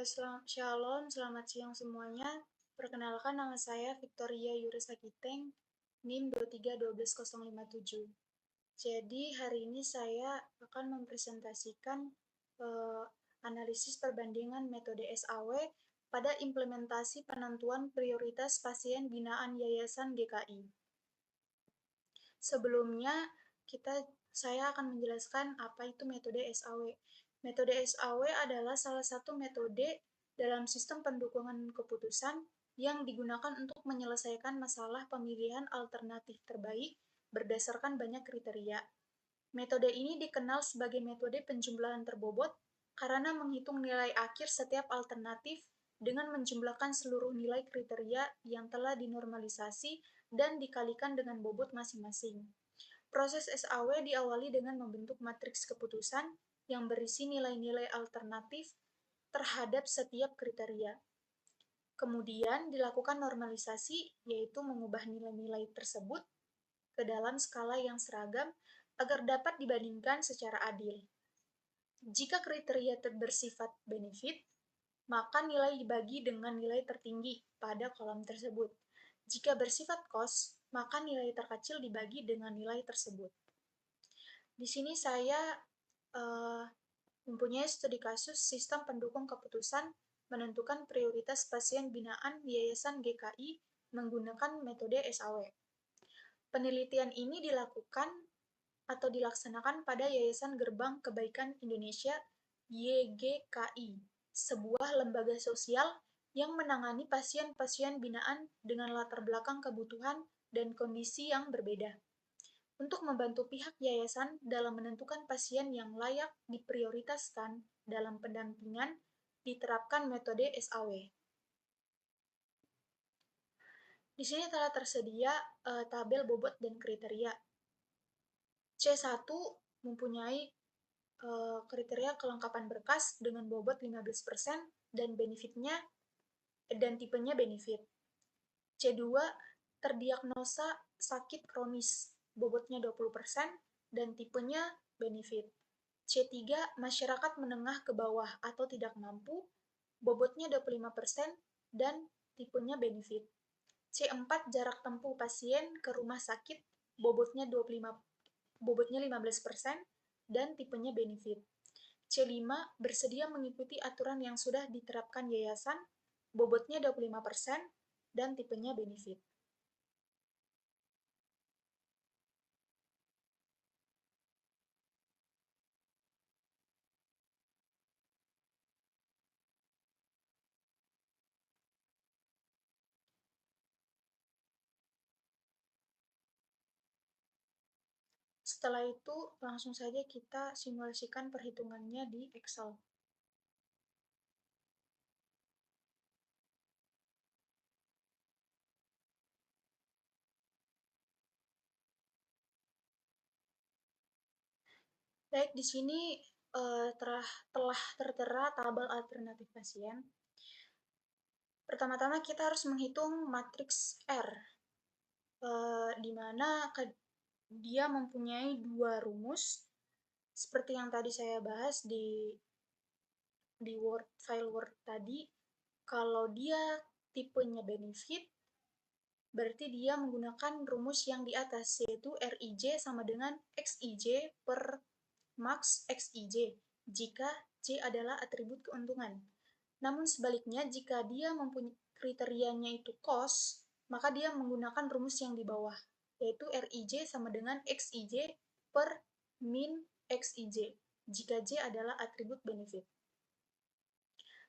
Shalom, selamat siang semuanya. Perkenalkan, nama saya Victoria Yurisakiteng, NIM 2312057. Jadi hari ini saya akan mempresentasikan analisis perbandingan metode SAW pada implementasi penentuan prioritas pasien binaan Yayasan GKI. Sebelumnya, saya akan menjelaskan apa itu metode SAW. Metode SAW adalah salah satu metode dalam sistem pendukungan keputusan yang digunakan untuk menyelesaikan masalah pemilihan alternatif terbaik berdasarkan banyak kriteria. Metode ini dikenal sebagai metode penjumlahan terbobot karena menghitung nilai akhir setiap alternatif dengan menjumlahkan seluruh nilai kriteria yang telah dinormalisasi dan dikalikan dengan bobot masing-masing. Proses SAW diawali dengan membentuk matriks keputusan yang berisi nilai-nilai alternatif terhadap setiap kriteria. Kemudian dilakukan normalisasi, yaitu mengubah nilai-nilai tersebut ke dalam skala yang seragam agar dapat dibandingkan secara adil. Jika kriteria bersifat benefit, maka nilai dibagi dengan nilai tertinggi pada kolom tersebut. Jika bersifat cost, maka nilai terkecil dibagi dengan nilai tersebut. Di sini saya mempunyai studi kasus sistem pendukung keputusan menentukan prioritas pasien binaan Yayasan GKI menggunakan metode SAW. Penelitian ini dilaksanakan pada Yayasan Gerbang Kebaikan Indonesia YGKI, sebuah lembaga sosial yang menangani pasien-pasien binaan dengan latar belakang kebutuhan dan kondisi yang berbeda. Untuk membantu pihak yayasan dalam menentukan pasien yang layak diprioritaskan dalam pendampingan, diterapkan metode SAW. Di sini telah tersedia tabel bobot dan kriteria. C1 mempunyai kriteria kelengkapan berkas dengan bobot 15% dan tipenya benefit. C2 terdiagnosa sakit kronis, bobotnya 20% dan tipenya benefit. C3 masyarakat menengah ke bawah atau tidak mampu, bobotnya 25% dan tipenya benefit. C4 jarak tempuh pasien ke rumah sakit, bobotnya 15% dan tipenya benefit. C5 bersedia mengikuti aturan yang sudah diterapkan yayasan, bobotnya 25% dan tipenya benefit. Setelah itu, langsung saja kita simulasikan perhitungannya di Excel. Baik, di sini telah tertera tabel alternatif pasien. Pertama-tama kita harus menghitung matriks R, di mana dia mempunyai dua rumus, seperti yang tadi saya bahas di file Word tadi. Kalau dia tipenya benefit, berarti dia menggunakan rumus yang di atas, yaitu RIJ sama dengan XIJ per max XIJ, jika J adalah atribut keuntungan. Namun sebaliknya, jika dia mempunyai kriterianya itu cost, maka dia menggunakan rumus yang di bawah, yaitu RIJ sama dengan XIJ per min XIJ, jika J adalah atribut benefit.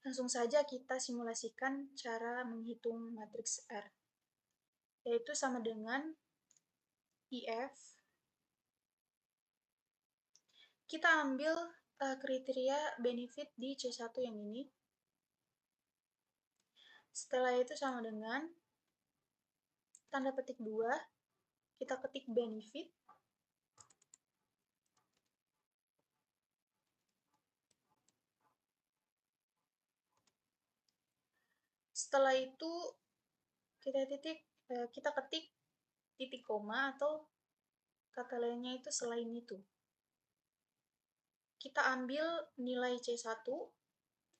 Langsung saja kita simulasikan cara menghitung matriks R, yaitu sama dengan IF. Kita ambil kriteria benefit di C1 yang ini. Setelah itu sama dengan tanda petik 2, kita ketik benefit. Setelah itu kita ketik titik koma atau kata lainnya itu selain itu. Kita ambil nilai C1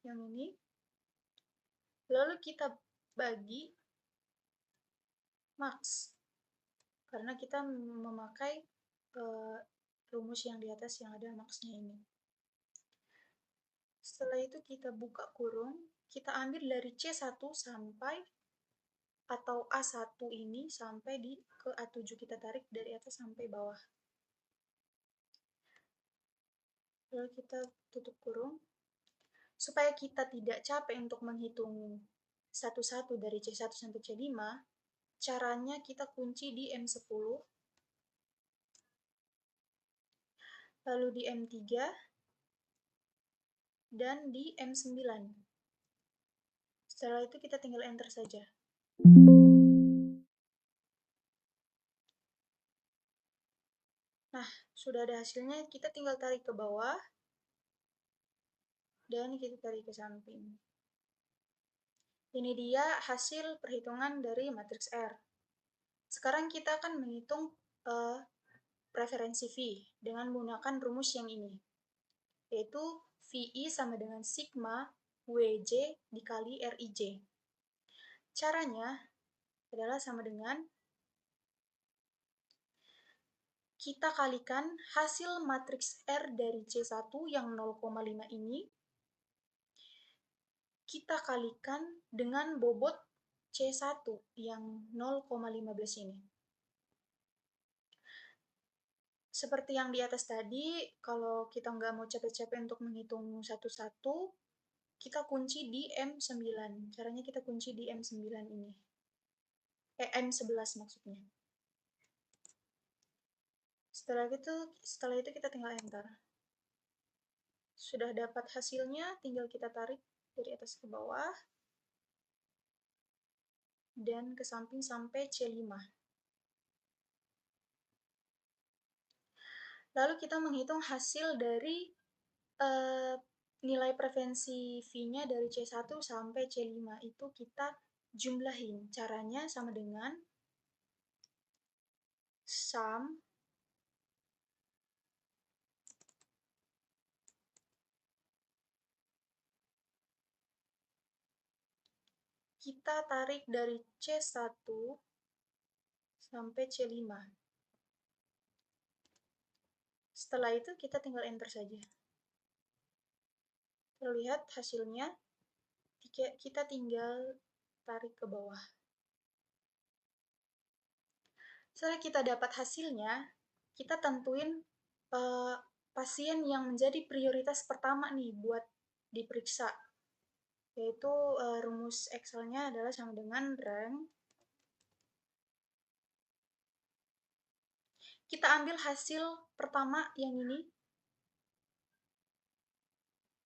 yang ini, lalu kita bagi max, karena kita memakai rumus yang di atas yang ada max-nya ini. Setelah itu kita buka kurung, kita ambil dari C1 sampai atau A1 ini sampai ke A7, kita tarik dari atas sampai bawah. Lalu kita tutup kurung. Supaya kita tidak capek untuk menghitung satu-satu dari C1 sampai C5, caranya kita kunci di M10, lalu di M3, dan di M9. Setelah itu kita tinggal enter saja. Nah, sudah ada hasilnya, kita tinggal tarik ke bawah, dan kita tarik ke samping. Ini dia hasil perhitungan dari matriks R. Sekarang kita akan menghitung preferensi V dengan menggunakan rumus yang ini, yaitu VI sama dengan sigma WJ dikali RIJ. Caranya adalah sama dengan kita kalikan hasil matriks R dari C1 yang 0,5 ini, kita kalikan dengan bobot C1 yang 0,15 ini. Seperti yang di atas tadi, kalau kita nggak mau capek-capek untuk menghitung satu-satu, kita kunci di M9. Caranya kita kunci di M9 ini. M11 maksudnya. Setelah itu kita tinggal enter. Sudah dapat hasilnya, tinggal kita tarik dari atas ke bawah dan ke samping sampai C5. Lalu kita menghitung hasil dari nilai preferensi V-nya dari C1 sampai C5. Itu kita jumlahin. Caranya sama dengan sum kita tarik dari C1 sampai C5. Setelah itu kita tinggal enter saja. Terlihat hasilnya, kita tinggal tarik ke bawah. Setelah kita dapat hasilnya, kita tentuin pasien yang menjadi prioritas pertama nih buat diperiksa. Yaitu rumus Excel-nya adalah sama dengan rank. Kita ambil hasil pertama yang ini.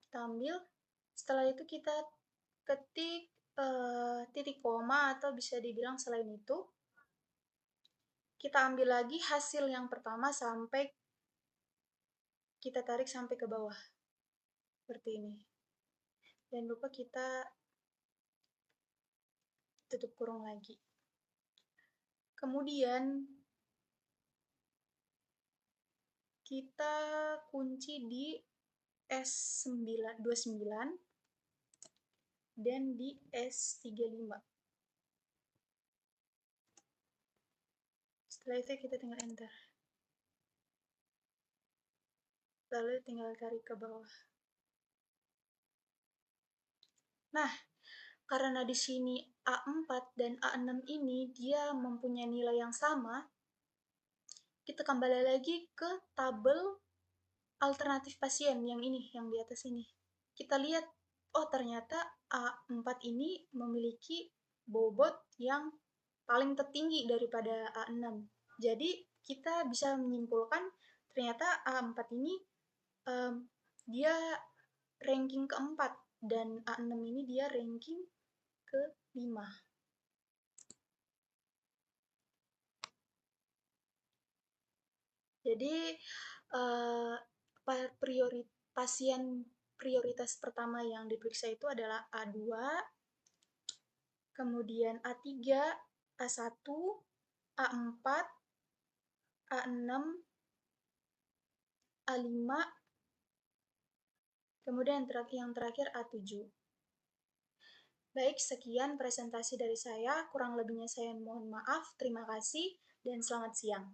Kita ambil, setelah itu kita ketik titik koma atau bisa dibilang selain itu. Kita ambil lagi hasil yang pertama sampai kita tarik sampai ke bawah. Seperti ini. Jangan lupa kita tutup kurung lagi. Kemudian kita kunci di S29 dan di S35. Setelah itu kita tinggal enter. Lalu tinggal tarik ke bawah. Nah, karena di sini A4 dan A6 ini dia mempunyai nilai yang sama, kita kembali lagi ke tabel alternatif pasien yang ini, yang di atas ini. Kita lihat, oh ternyata A4 ini memiliki bobot yang paling tertinggi daripada A6. Jadi kita bisa menyimpulkan ternyata A4 ini dia ranking keempat dan A6 ini dia ranking ke-5. Jadi pasien prioritas pertama yang diperiksa itu adalah A2, kemudian A3, A1, A4, A6, A5, kemudian yang terakhir A7. Baik, sekian presentasi dari saya. Kurang lebihnya saya mohon maaf. Terima kasih dan selamat siang.